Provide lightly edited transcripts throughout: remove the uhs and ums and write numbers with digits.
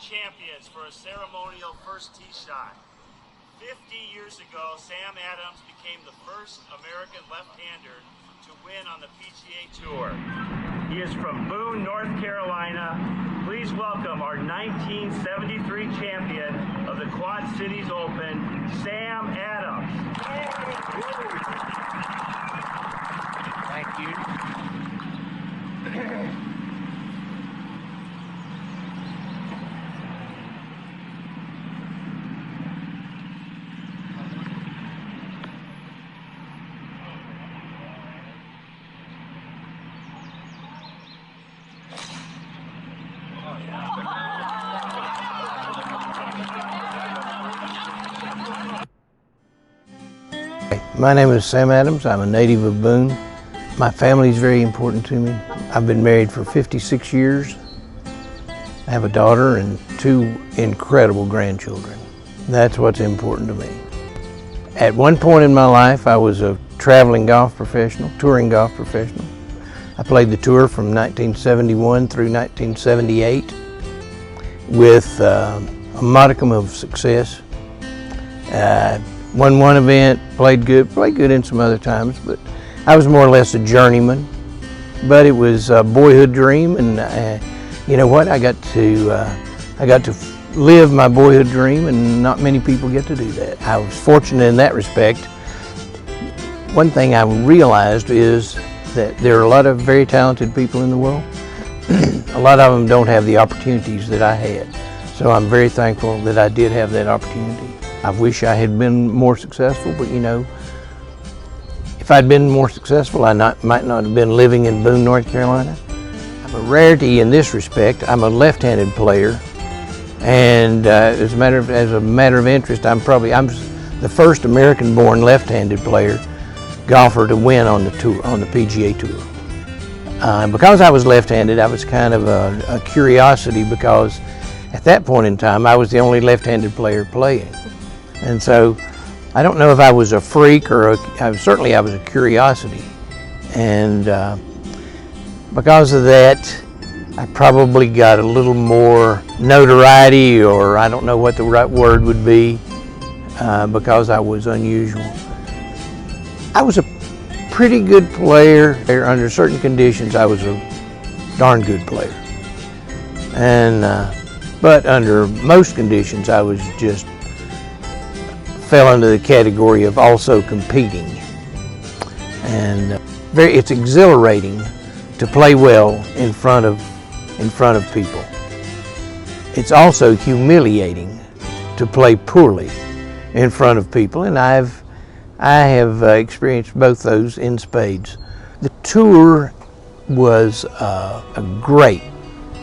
champions for a ceremonial first tee shot. 50 years ago, Sam Adams became the first American left-hander to win on the PGA Tour. He is from Boone, North Carolina. Please welcome our 1973 champion of the Quad Cities Open, Sam Adams. Thank you. My name is Sam Adams. I'm a native of Boone. My family is very important to me. I've been married for 56 years. I have a daughter and 2 incredible grandchildren. That's what's important to me. At one point in my life, I was a traveling golf professional, touring golf professional. I played the tour from 1971 through 1978 with a modicum of success. Won one event, played good in some other times, but I was more or less a journeyman. But it was a boyhood dream, and you know what? I got to live my boyhood dream, and not many people get to do that. I was fortunate in that respect. One thing I realized is that there are a lot of very talented people in the world. A lot of them don't have the opportunities that I had. So I'm very thankful that I did have that opportunity. I wish I had been more successful, but you know, if I'd been more successful, I might not have been living in Boone, North Carolina. I'm a rarity in this respect. I'm a left-handed player, and as a matter of interest, I'm the first American-born left-handed golfer to win on the tour, on the PGA Tour. Because I was left-handed, I was kind of a curiosity, because at that point in time, I was the only left-handed player playing. And so, I don't know if I was a freak or certainly I was a curiosity. And because of that, I probably got a little more notoriety, or I don't know what the right word would be, because I was unusual. I was a pretty good player. Under certain conditions, I was a darn good player. And but under most conditions, I was just fell into the category of also competing. And it's exhilarating to play well in front of people. It's also humiliating to play poorly in front of people, and I have experienced both those in spades. The tour was a great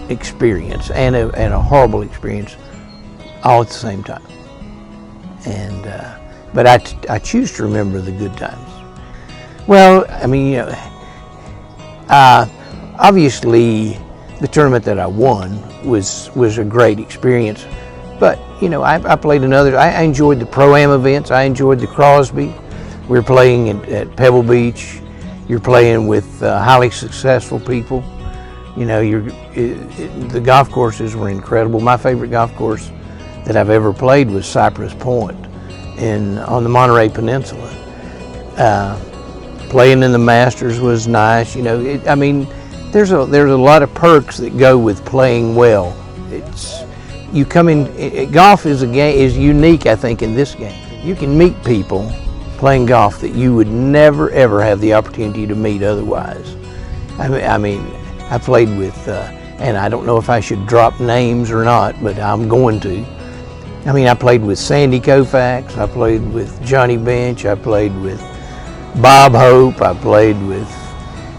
experience and a horrible experience all at the same time. And but I choose to remember the good times. Well, I mean, you know, obviously the tournament that I won was a great experience. But you know, I played I enjoyed the Pro-Am events. I enjoyed the Crosby. We were playing at Pebble Beach. You're playing with highly successful people. You know, the golf courses were incredible. My favorite golf course that I've ever played was Cypress Point on the Monterey Peninsula. Playing in the Masters was nice. You know, I mean, there's a lot of perks that go with playing well. Golf is is unique, I think, in this game. You can meet people playing golf that you would never ever have the opportunity to meet otherwise. I mean, I played with, and I don't know if I should drop names or not, but I'm going to. I mean, I played with Sandy Koufax, I played with Johnny Bench, I played with Bob Hope, I played with,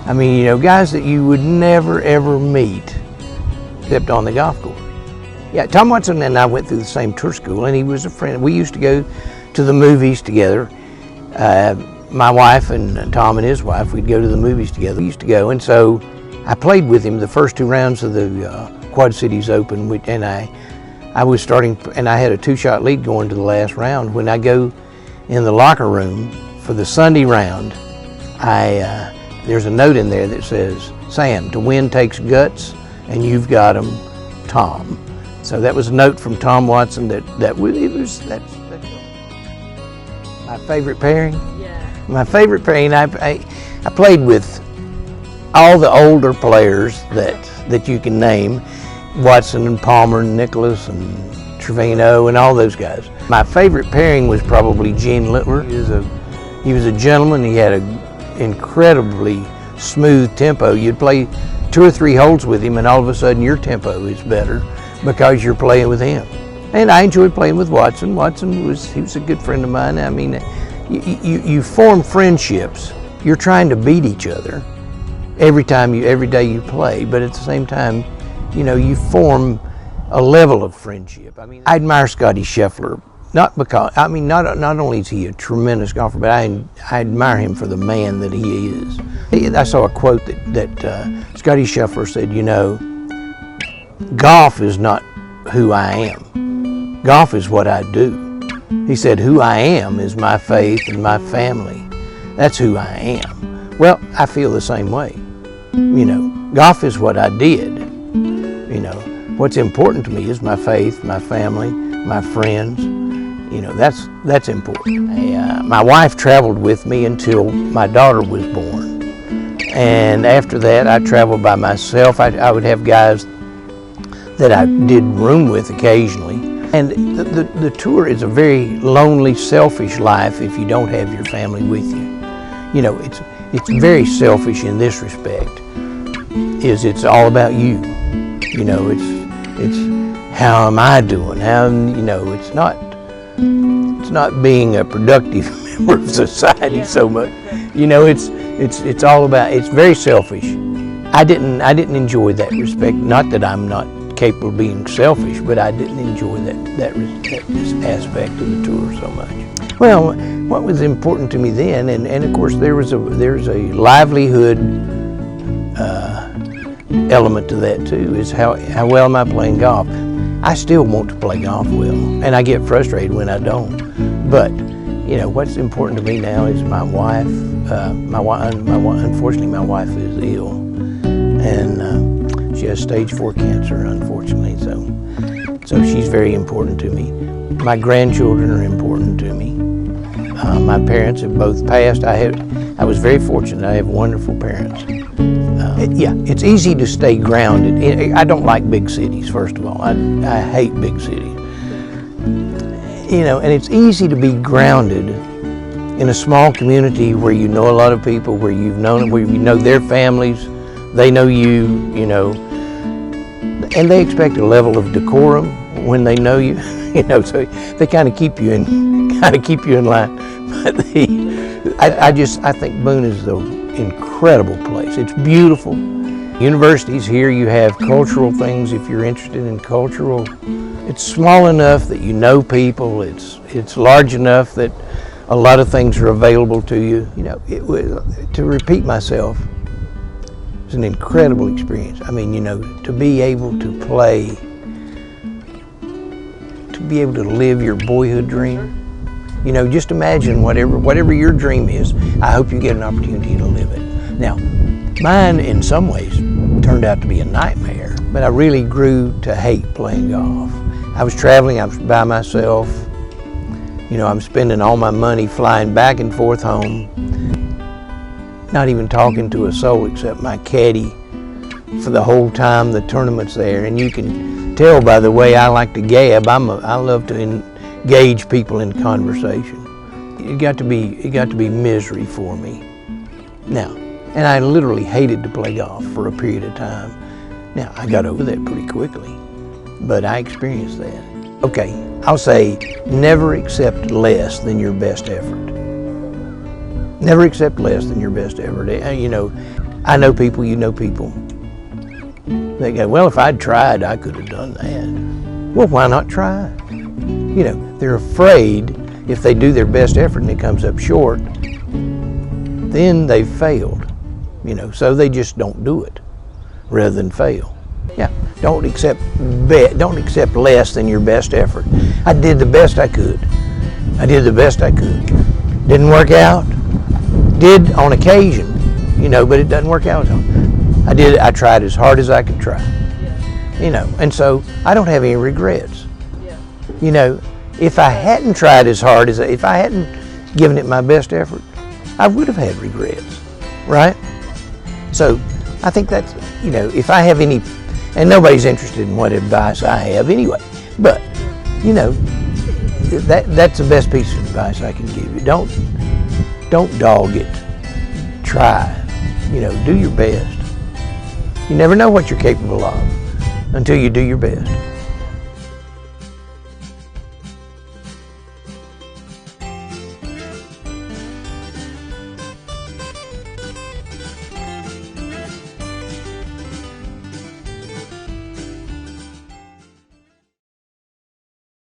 I mean, you know, guys that you would never ever meet except on the golf course. Yeah, Tom Watson and I went through the same tour school, and he was a friend. We used to go to the movies together. My wife and Tom and his wife, we'd go to the movies together. We used to go, and so I played with him the first 2 rounds of the Quad Cities Open, and I was starting, and I had a 2-shot lead going to the last round. When I go in the locker room for the Sunday round, there's a note in there that says, "Sam, to win takes guts, and you've got them, Tom." So that was a note from Tom Watson that's my favorite pairing. Yeah. My favorite pairing, I played with all the older players that you can name, Watson and Palmer and Nicholas and Trevino and all those guys. My favorite pairing was probably Gene Littler. He was a gentleman. He had an incredibly smooth tempo. You'd play 2 or 3 holes with him and all of a sudden your tempo is better because you're playing with him. And I enjoyed playing with Watson. He was a good friend of mine. I mean, you form friendships. You're trying to beat each other every day you play, but at the same time, you know, you form a level of friendship. I mean, I admire Scottie Scheffler, not only is he a tremendous golfer, but I admire him for the man that he is. I saw a quote that Scottie Scheffler said, you know, golf is not who I am. Golf is what I do. He said, who I am is my faith and my family. That's who I am. Well, I feel the same way. You know, golf is what I did. You know, what's important to me is my faith, my family, my friends. You know, that's important. My wife traveled with me until my daughter was born. And after that, I traveled by myself. I would have guys that I did room with occasionally. And the tour is a very lonely, selfish life if you don't have your family with you. You know, it's very selfish in this respect. It's all about you. You know, it's how am I doing? You know, it's not being a productive member of society so much. You know, it's all about, it's very selfish. I didn't enjoy that respect. Not that I'm not capable of being selfish, but I didn't enjoy that aspect of the tour so much. Well, what was important to me then, and of course there's a livelihood element to that too, is how well am I playing golf. I still want to play golf well, and I get frustrated when I don't. But you know what's important to me now is my wife. Unfortunately, my wife is ill, and she has stage 4 cancer, unfortunately. So she's very important to me. My grandchildren are important to me. My parents have both passed. I was very fortunate. I have wonderful parents. Yeah, it's easy to stay grounded. I don't like big cities, first of all. I hate big cities. You know, and it's easy to be grounded in a small community where you know a lot of people, where you know their families, they know you, you know, and they expect a level of decorum when they know you, you know, so they kind of keep you in line. But I think Boone is an incredible place. It's beautiful. Universities here, you have cultural things if you're interested in cultural. It's small enough that you know people. It's large enough that a lot of things are available to you. You know, to repeat myself, it's an incredible experience. I mean, you know, to be able to play, to be able to live your boyhood dream. You know, just imagine whatever your dream is, I hope you get an opportunity to live it. Now, mine in some ways turned out to be a nightmare, but I really grew to hate playing golf. I was traveling, I was by myself. You know, I'm spending all my money flying back and forth home, not even talking to a soul except my caddy for the whole time the tournament's there. And you can tell by the way I like to gab, I love to engage people in conversation. It got to be misery for me. Now, and I literally hated to play golf for a period of time. Now, I got over that pretty quickly, but I experienced that. Okay, I'll say never accept less than your best effort. Never accept less than your best effort. You know, I know people, you know people. They go, well, if I'd tried, I could have done that. Well, why not try? You know, they're afraid if they do their best effort and it comes up short, then they've failed. You know, so they just don't do it rather than fail. Yeah, don't accept less than your best effort. I did the best I could. Didn't work out. Did on occasion, you know, but it doesn't work out. I tried as hard as I could try. You know, and so I don't have any regrets. Yeah. You know, if I hadn't tried as hard if I hadn't given it my best effort, I would have had regrets, right? So I think that's, you know, if I have any, and nobody's interested in what advice I have anyway, but, you know, that's the best piece of advice I can give you. Don't dog it. Try. You know, do your best. You never know what you're capable of until you do your best.